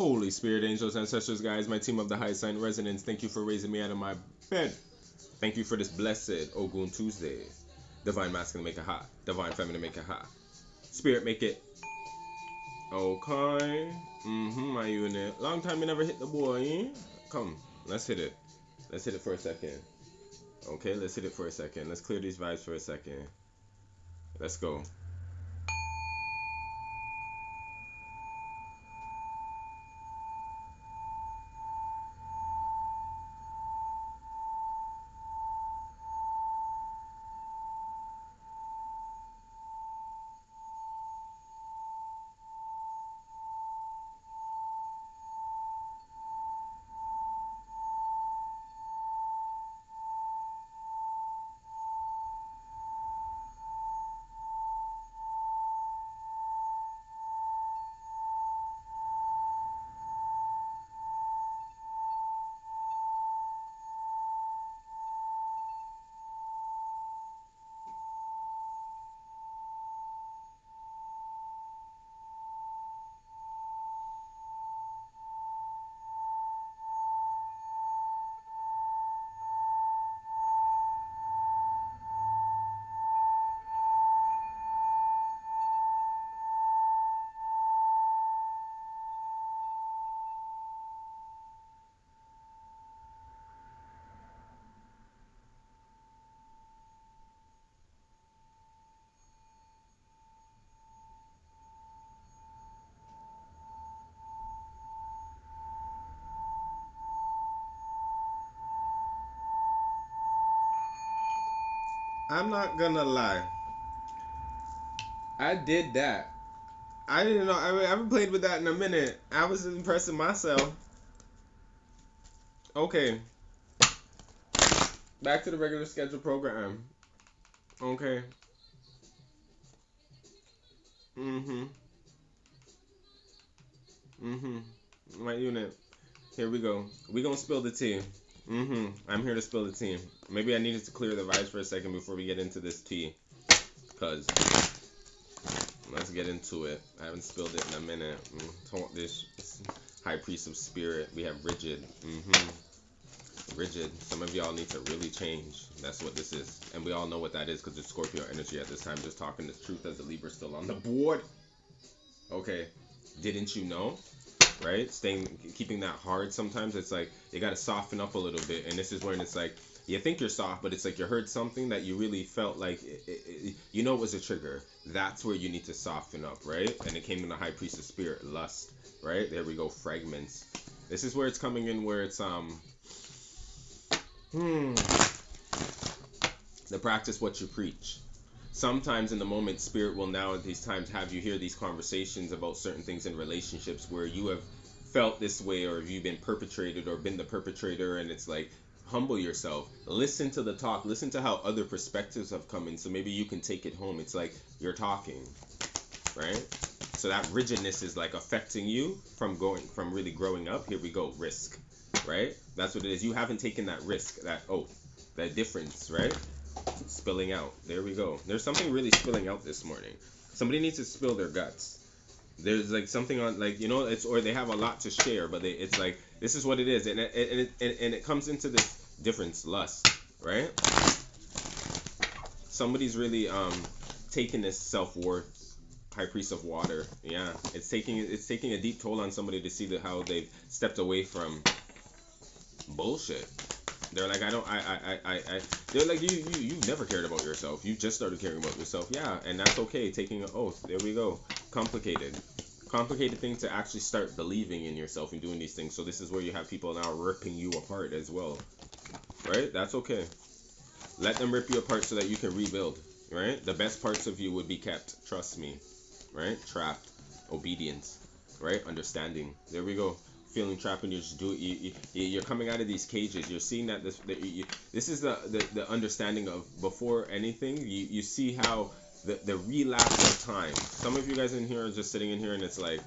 Holy Spirit, angels, ancestors, guys, my team of the high sign resonance, thank you for raising me out of my bed. Thank you for this blessed Ogun Tuesday. Divine masculine make it hot. Divine feminine make it hot. Spirit make it okay. My unit. Long time you never hit the boy, eh? Come, let's hit it. Let's hit it for a second. Okay, let's hit it for a second. Let's clear these vibes for a second. Let's go. I'm not gonna lie. I did that. I didn't know. I haven't played with that in a minute. I was impressing myself. Okay, back to the regular schedule program. Okay. Mm-hmm. Mm-hmm. My unit. Here we go. We gonna spill the tea. I'm here to spill the tea. Maybe I needed to clear the vibes for a second before we get into this tea. Cause let's get into it. I haven't spilled it in a minute. This high priest of spirit. We have rigid. Rigid. Some of y'all need to really change. That's what this is. And we all know what that is because it's Scorpio energy at this time. Just talking the truth as the Libra still on the board. Okay. Didn't you know? Right? Keeping that hard sometimes. It's like you got to soften up a little bit. And this is when it's like you think you're soft, but it's like you heard something that you really felt like you know it was a trigger. That's where you need to soften up, right? And it came in the high priest of spirit, lust, right? There we go, fragments. This is where it's coming in, where it's the practice what you preach. Sometimes in the moment, spirit will now at these times have you hear these conversations about certain things in relationships where you have felt this way, or have you been perpetrated or been the perpetrator, and it's like humble yourself, listen to the talk, listen to how other perspectives have come in, so maybe you can take it home. It's like you're talking, right? So that rigidness is like affecting you from really growing up. Here we go, risk, right? That's what it is. You haven't taken that risk, that difference, right? Spilling out. There we go. There's something really spilling out this morning. Somebody needs to spill their guts. There's like something on, like, you know, it's, or they have a lot to share, but it's like this is what it is, and it comes into this difference, lust, right? Somebody's really taking this self-worth. High priest of water. Yeah, it's taking a deep toll on somebody to see how they've stepped away from bullshit. They're like, they're like, you never cared about yourself. You just started caring about yourself. Yeah, and that's okay. Taking an oath. There we go. Complicated thing to actually start believing in yourself and doing these things. So this is where you have people now ripping you apart as well, right? That's okay. Let them rip you apart so that you can rebuild, right? The best parts of you would be kept. Trust me, right? Trapped. Obedience, right? Understanding. There we go. Feeling trapped, and you just do it. You're coming out of these cages. You're seeing that this is the understanding of, before anything, you see how the relapse of time. Some of you guys in here are just sitting in here, and it's like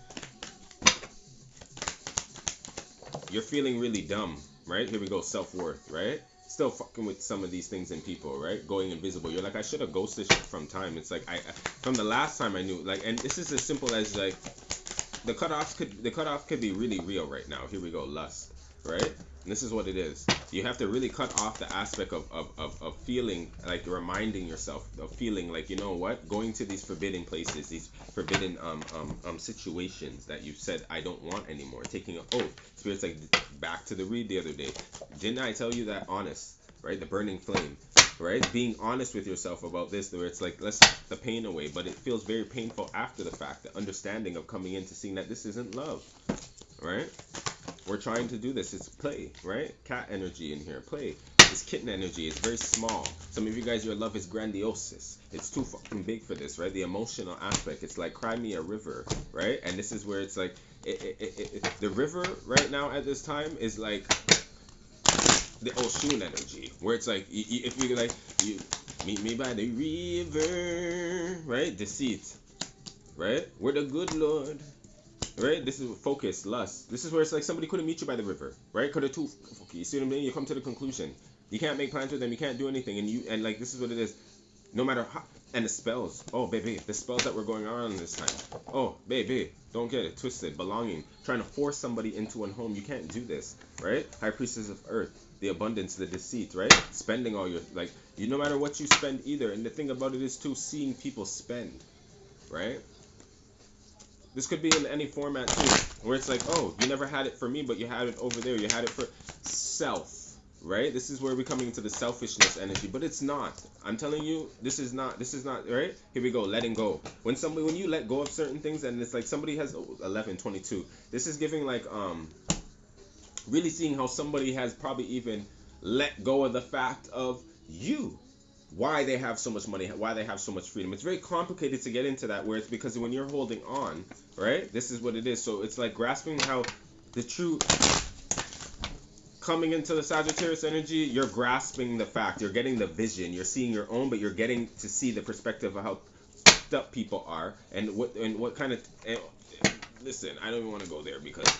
you're feeling really dumb, right? Here we go, self-worth, right? Still fucking with some of these things in people, right? Going invisible. You're like, I should have ghosted shit from time. It's like, from the last time I knew, like, and this is as simple as like, the cutoff could be really real right now. Here we go, lust, right? And this is what it is. You have to really cut off the aspect of feeling like reminding yourself of feeling like, you know what, going to these forbidden places, these forbidden situations that you said I don't want anymore. Taking an oath. Spirit's like, back to the read the other day. Didn't I tell you that? Honest, right? The burning flame. Right, being honest with yourself about this, where it's like, let's take the pain away, but it feels very painful after the fact. The understanding of coming into seeing that this isn't love, right? We're trying to do this. It's play, right? Cat energy in here, play. It's kitten energy. It's very small. Some of you guys, your love is grandiose. It's too fucking big for this, right? The emotional aspect. It's like, cry me a river, right? And this is where it's like, the river right now at this time is like the Oshun energy, where it's like, if you like, you meet me by the river, right? Deceit, right? We're the good Lord, right? This is focus, lust. This is where it's like somebody couldn't meet you by the river, right? Could have too. You see what I mean? You come to the conclusion. You can't make plans with them. You can't do anything, and like this is what it is. No matter how, and the spells. Oh, baby, the spells that were going on this time. Oh, baby, don't get it twisted. Belonging, trying to force somebody into one home. You can't do this, right? High Priestess of Earth. The abundance, the deceit, right? Spending all your, like, you, no matter what you spend either. And the thing about it is too, seeing people spend, right? This could be in any format too, where it's like, oh, you never had it for me, but you had it over there. You had it for self, right? This is where we're coming into the selfishness energy, but it's not. I'm telling you, this is not, right? Here we go, letting go. When you let go of certain things, and it's like somebody has 11:22. This is giving like, really seeing how somebody has probably even let go of the fact of you, why they have so much money, why they have so much freedom. It's very complicated to get into that, where it's because when you're holding on, right, this is what it is. So it's like grasping how the true, coming into the Sagittarius energy, you're grasping the fact, you're getting the vision, you're seeing your own, but you're getting to see the perspective of how fucked up people are, and what kind of, listen, I don't even want to go there because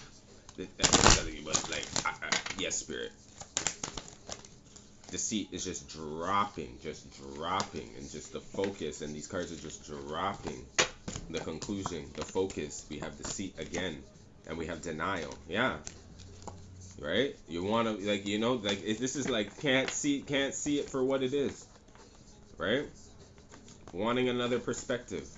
that's what I'm telling you, but like, yes, Spirit. Deceit is just dropping, and just the focus, and these cards are just dropping. The conclusion, the focus. We have deceit again, and we have denial. Yeah, right. You want to, like, you know, like, this is like, can't see it for what it is, right? Wanting another perspective.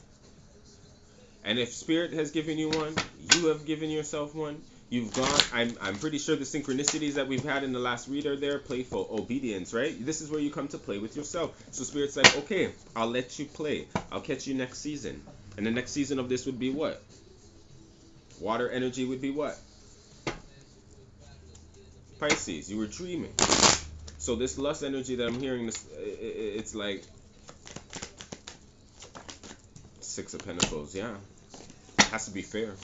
And if Spirit has given you one, you have given yourself one. You've gone, I'm pretty sure the synchronicities that we've had in the last read are there. Playful, obedience, right? This is where you come to play with yourself. So Spirit's like, okay, I'll let you play. I'll catch you next season. And the next season of this would be what? Water energy would be what? Pisces, you were dreaming. So this lust energy that I'm hearing, it's like Six of Pentacles, yeah. It has to be fair.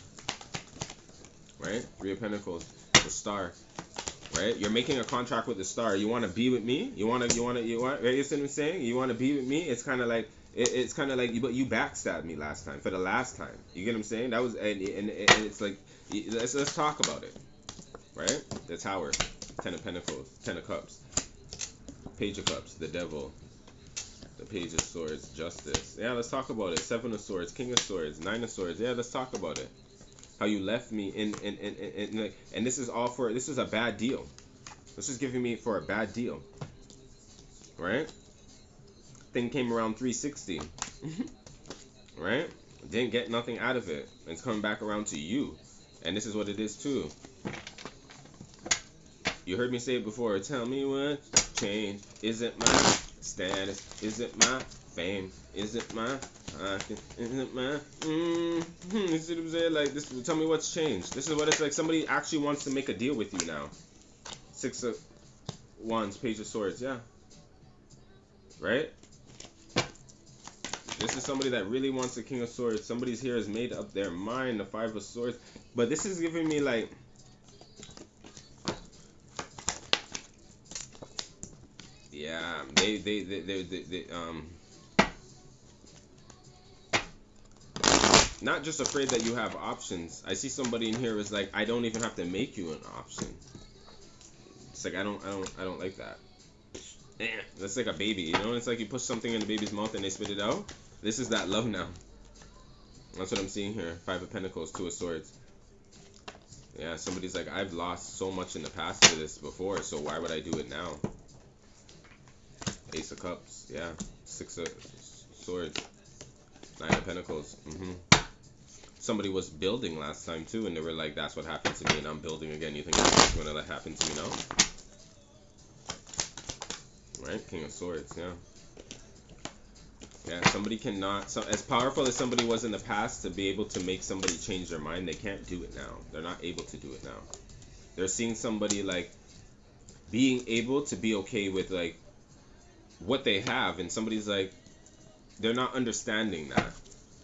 Right? Three of Pentacles, the Star, right? You're making a contract with the Star. You want to be with me? You want, right? You see what I'm saying? You want to be with me? It's kind of like, it's kind of like, but you backstabbed me last time, for the last time. You get what I'm saying? That was, and it's like, let's talk about it, right? The Tower, Ten of Pentacles, Ten of Cups, Page of Cups, the Devil, the Page of Swords, Justice. Yeah, let's talk about it. Seven of Swords, King of Swords, Nine of Swords. Yeah, let's talk about it. How you left me and this is all for, this is a bad deal. This is giving me for a bad deal, right? Thing came around 360, right? Didn't get nothing out of it. It's coming back around to you, and this is what it is too. You heard me say it before. Tell me what changed. Is it my status? Is it my fame? Is it my is it my you see what I'm saying? Like this, tell me what's changed. This is what it's like. Somebody actually wants to make a deal with you now. Six of Wands, Page of Swords, yeah. Right? This is somebody that really wants the King of Swords. Somebody's here has made up their mind, the Five of Swords. But this is giving me like, yeah, they not just afraid that you have options. I see somebody in here is like, I don't even have to make you an option. It's like, I don't like that. That's like a baby, you know? It's like you push something in the baby's mouth and they spit it out. This is that love now. That's what I'm seeing here. Five of Pentacles, Two of Swords. Yeah, somebody's like, I've lost so much in the past to this before, so why would I do it now? Ace of Cups, yeah. Six of Swords. Nine of Pentacles. Somebody was building last time too, and they were like, that's what happened to me, and I'm building again. You think that's going to happen to me now? Right? King of Swords, yeah. Yeah, somebody cannot, so as powerful as somebody was in the past to be able to make somebody change their mind, they can't do it now. They're not able to do it now. They're seeing somebody like being able to be okay with like what they have, and somebody's like, they're not understanding that.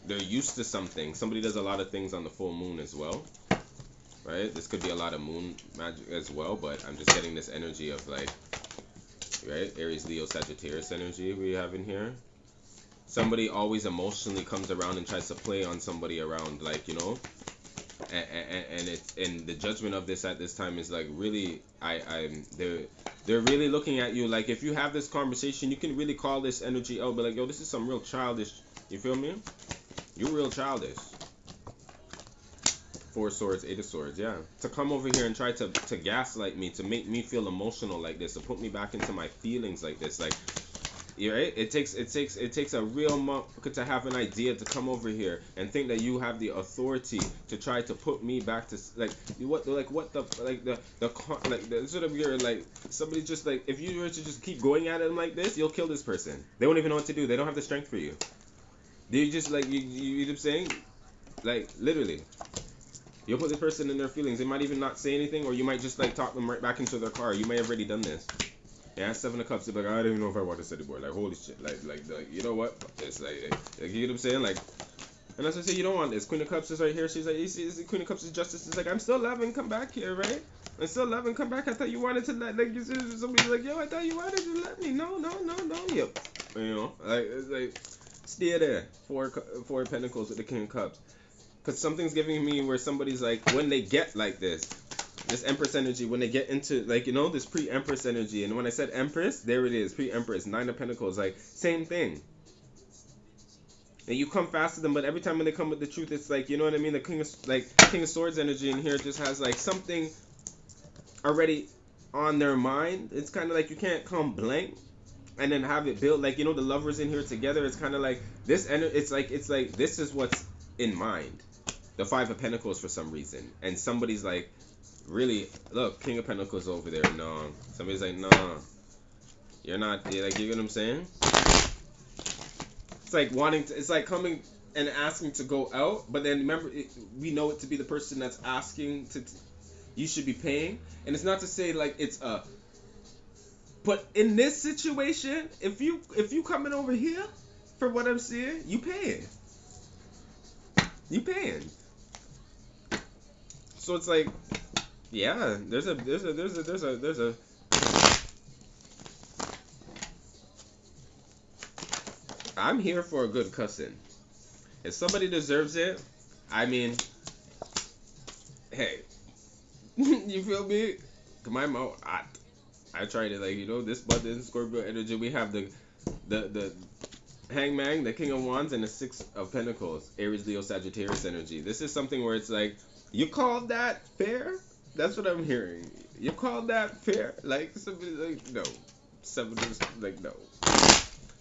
They're used to something. Somebody does a lot of things on the full moon as well, right? This could be a lot of moon magic as well, but I'm just getting this energy of like, right? Aries, Leo, Sagittarius energy we have in here. Somebody always emotionally comes around and tries to play on somebody around, like, you know, and the judgment of this at this time is like really, they're really looking at you like, if you have this conversation, you can really call this energy out, but like, yo, this is some real childish, you feel me? You're real childish. Four Swords, Eight of Swords, yeah. To come over here and try to gaslight me, to make me feel emotional like this, to put me back into my feelings like this, like, right? It takes a real monk to have an idea to come over here and think that you have the authority to try to put me back to like the sort of your like somebody just like, if you were to just keep going at them like this, you'll kill this person. They won't even know what to do. They don't have the strength for you. They just like you know what I'm saying? Like literally. You'll put this person in their feelings. They might even not say anything, or you might just like talk them right back into their car. You may have already done this. Yeah, Seven of Cups. They're like, I don't even know if I want this anymore. Like, holy shit. Like, you know what? It's like, you know what I'm saying? Like, and as I say, you don't want this. Queen of Cups is right here. She's like, you see, Queen of Cups is justice. It's like, I'm still loving. Come back here, right? I'm still loving. Come back. I thought you wanted to let, like, somebody's like, yo, I thought you wanted to let me. No. Yep. You know, like, it's like, stay there. Four of Pentacles with the King of Cups. Because something's giving me where somebody's like, when they get like this Empress energy, when they get into, like, you know, this pre-Empress energy, and when I said Empress, there it is, pre-Empress, Nine of Pentacles, like, same thing. And you come faster than, but every time when they come with the truth, it's like, you know what I mean, the King of Swords energy in here just has, like, something already on their mind. It's kind of like you can't come blank and then have it built, like, you know, the lovers in here together, it's kind of like, this, it's like, this is what's in mind. The Five of Pentacles for some reason, and somebody's like, really, look, King of Pentacles over there. No, somebody's like, no, you're not. You're like, you get what I'm saying? It's like wanting to. It's like coming and asking to go out, but then remember, we know it to be the person that's asking to. You should be paying, and it's not to say like it's a. But in this situation, if you coming over here, for what I'm seeing, you paying. You paying. So it's like, yeah, there's a I'm here for a good cussing. If somebody deserves it, I mean, hey, you feel me? My mouth hot. I try to, like, you know, this button, Scorpio energy, we have the Hangman, the King of Wands, and the Six of Pentacles, Aries, Leo, Sagittarius energy. This is something where it's like, you call that fair? That's what I'm hearing. You call that fair? Like, somebody's like, no. Somebody's like, no.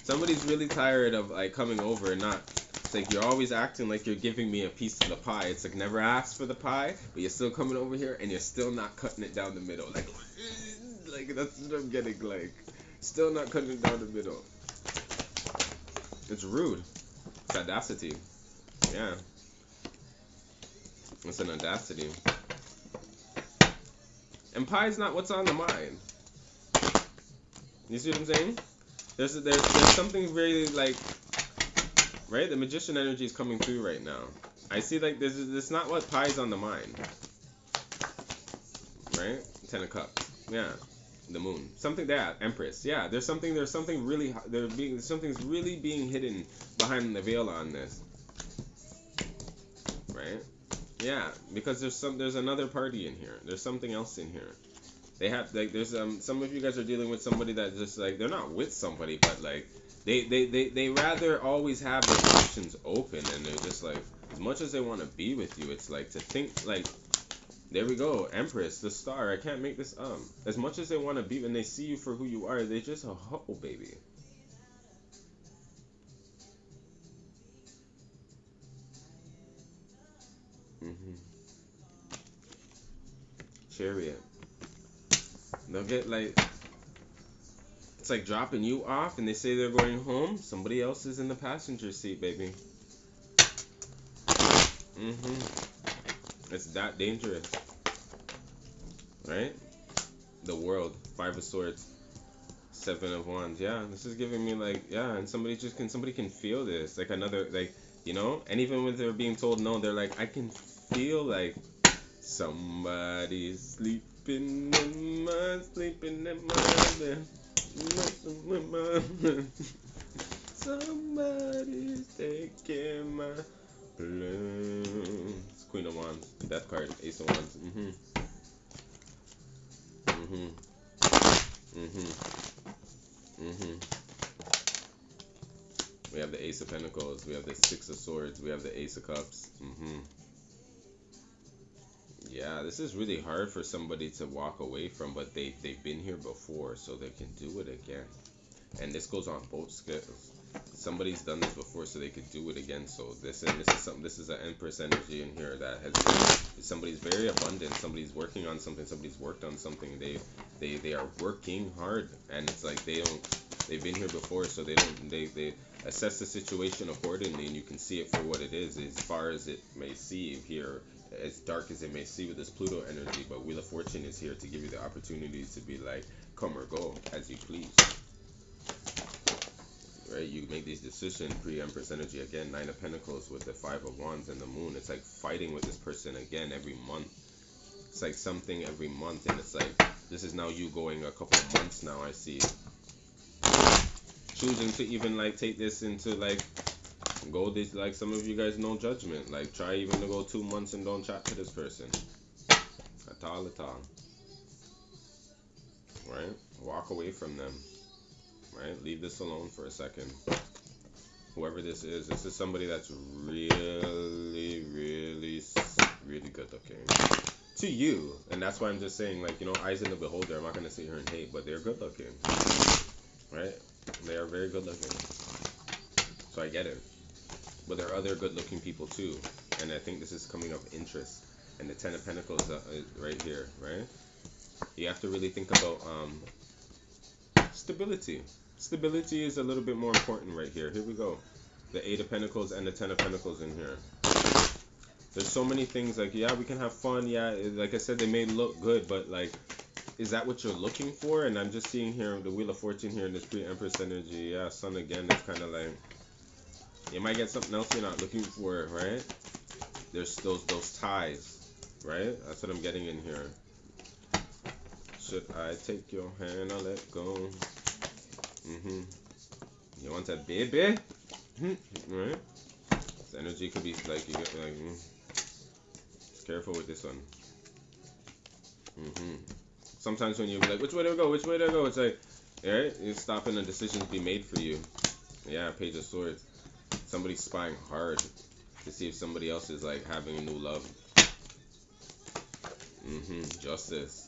Somebody's really tired of, like, coming over and not. It's like, you're always acting like you're giving me a piece of the pie. It's like, never asked for the pie, but you're still coming over here and you're still not cutting it down the middle. Like that's what I'm getting, like. Still not cutting it down the middle. It's rude. It's audacity. Yeah. It's an audacity. And pie's not what's on the mind. You see what I'm saying? There's something very, like, right? The Magician energy is coming through right now. I see, like, there's not what pie's on the mind. Right? Ten of Cups. Yeah. The Moon. Something that. Empress. Yeah. There's something really, something's really being hidden behind the veil on this. Right? Yeah, because there's another party in here. There's something else in here. They have, like, there's some of you guys are dealing with somebody that just, like, they're not with somebody, but like they rather always have their options open, and they're just like, as much as they want to be with you, it's like to think like There we go. Empress, the star. I can't make this up. As much as they want to be, when they see you for who you are, they just a hoe, baby. Hmm. Chariot. They'll get like, it's like dropping you off and they say they're going home. Somebody else is in the passenger seat, baby. Hmm. It's that dangerous, right? The world. Five of Swords. Seven of Wands. Yeah, this is giving me like, yeah, and somebody can feel this. Like another, like, and even when they're being told no, they're like, I can feel like somebody's sleeping in my bed. Somebody's taking my place. Queen of Wands, Death card, Ace of Wands. Mhm. Mhm. Mhm. We have the Ace of Pentacles. We have the Six of Swords. We have the Ace of Cups. Yeah, this is really hard for somebody to walk away from, but they've been here before, so they can do it again. And this goes on both scales. Somebody's done this before, so they could do it again. So this is something. This is an Empress energy in here that has somebody's very abundant. Somebody's working on something. Somebody's worked on something. They are working hard, and it's like they don't. They've been here before, so they don't. They assess the situation accordingly, and you can see it for what it is. As far as it may seem here, as dark as it may seem with this Pluto energy, but Wheel of Fortune is here to give you the opportunity to be like, come or go as you please. Right? You make these decisions, pre-Empress energy again, Nine of Pentacles with the Five of Wands and the Moon. It's like fighting with this person again every month. It's like something every month, and it's like this is now you going a couple of months now. I see choosing to even like take this into like go this like some of you guys know judgment. Like try even to go 2 months and don't chat to this person at all. Right? Walk away from them. Right? Leave this alone for a second. Whoever this is somebody that's really, really, really good looking to you, and that's why I'm just saying, like, eyes in the beholder. I'm not gonna sit here and hate, but they're good looking, right? They are very good looking, so I get it. But there are other good looking people too, and I think this is coming of interest. And the Ten of Pentacles right here, right? You have to really think about stability. Stability is a little bit more important right here. Here we go. The Eight of Pentacles and the Ten of Pentacles in here. There's so many things like, yeah, we can have fun. Yeah, like I said, they may look good, but like, is that what you're looking for? And I'm just seeing here the Wheel of Fortune here in this pre-Empress energy. Yeah, Sun again. It's kind of like you might get something else you're not looking for, right? There's those ties, right? That's what I'm getting in here. Should I take your hand or let go? You want that baby? Right? This energy could be like you get like. Just careful with this one. Sometimes when you be like, which way do I go? Which way do I go? It's like, right? You're stopping a decision to be made for you. Yeah, Page of Swords. Somebody's spying hard to see if somebody else is like having a new love. Justice.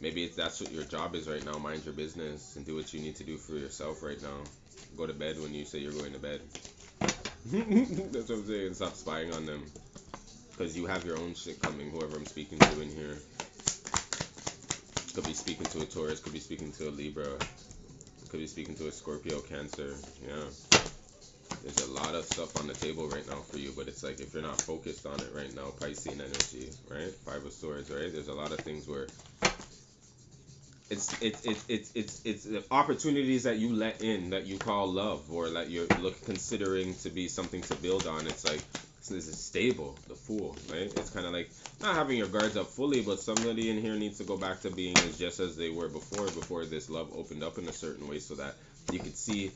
Maybe that's what your job is right now. Mind your business and do what you need to do for yourself right now. Go to bed when you say you're going to bed. That's what I'm saying. Stop spying on them. Because you have your own shit coming, whoever I'm speaking to in here. Could be speaking to a Taurus, could be speaking to a Libra, could be speaking to a Scorpio, Cancer. Yeah. There's a lot of stuff on the table right now for you, but it's like if you're not focused on it right now, Piscean energy, right? Five of Swords, right? There's a lot of things where it's the opportunities that you let in that you call love or that you're considering to be something to build on. It's like this is stable, the Fool, right? It's kind of like not having your guards up fully, but somebody in here needs to go back to being as just as they were before this love opened up in a certain way, so that you could see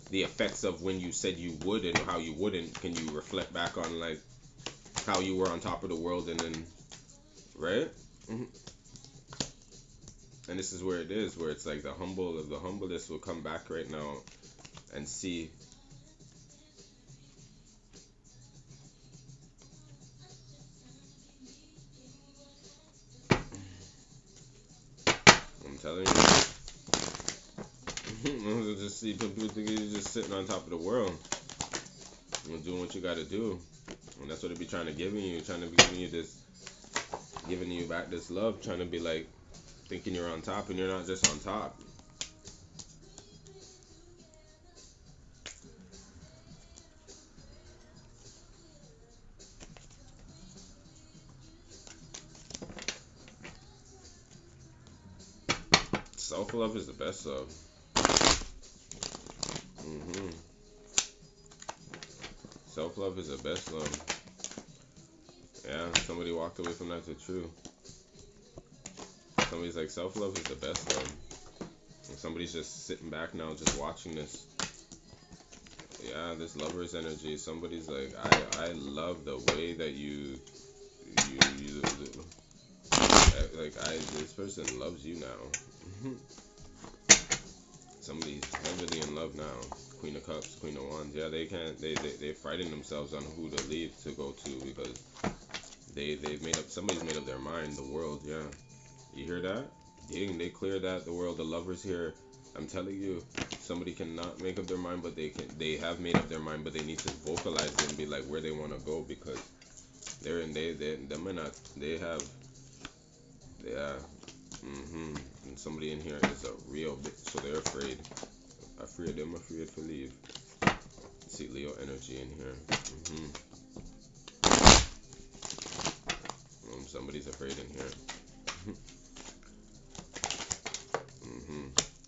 the effects of when you said you would and how you wouldn't. Can you reflect back on like how you were on top of the world and then, right? And this is where it is, where it's like the humblest will come back right now and see telling you. Just see people think you're just sitting on top of the world and doing what you got to do, and that's what it be trying to giving you, trying to be giving you this, giving you back this love, trying to be like thinking you're on top, and you're not just on top. Self love is the best love. hmm Self love is the best love. Yeah, somebody walked away from that to true. Somebody's like, self love is the best love. And somebody's just sitting back now, just watching this. Yeah, this lover's energy. Somebody's like, I love the way that you like this person loves you now. Somebody's heavily in love now. Queen of Cups, Queen of Wands. Yeah, they can't. They frighten themselves on who to leave to go to because they've made up. Somebody's made up their mind. The world. Yeah, you hear that? They clear that the world. The lovers here. I'm telling you, somebody cannot make up their mind, but they can. They have made up their mind, but they need to vocalize it and be like where they want to go because they're in. Them are not. They have. Yeah. And somebody in here is a real bitch, so they're afraid. Afraid them, afraid to leave. See Leo energy in here. Somebody's afraid in here.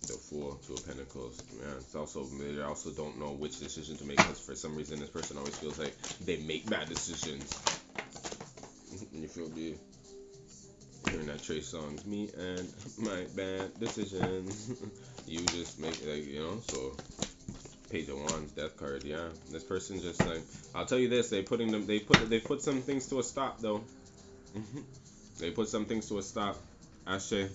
The Fool, Two of Pentacles. Yeah, it's also they also don't know which decision to make because for some reason this person always feels like they make bad decisions. You feel me? Hearing that Trey songs, me and my bad decisions. You just make like so. Page of Wands, Death card. Yeah, this person just like I'll tell you this. They put some things to a stop though. They put some things to a stop. Ashe.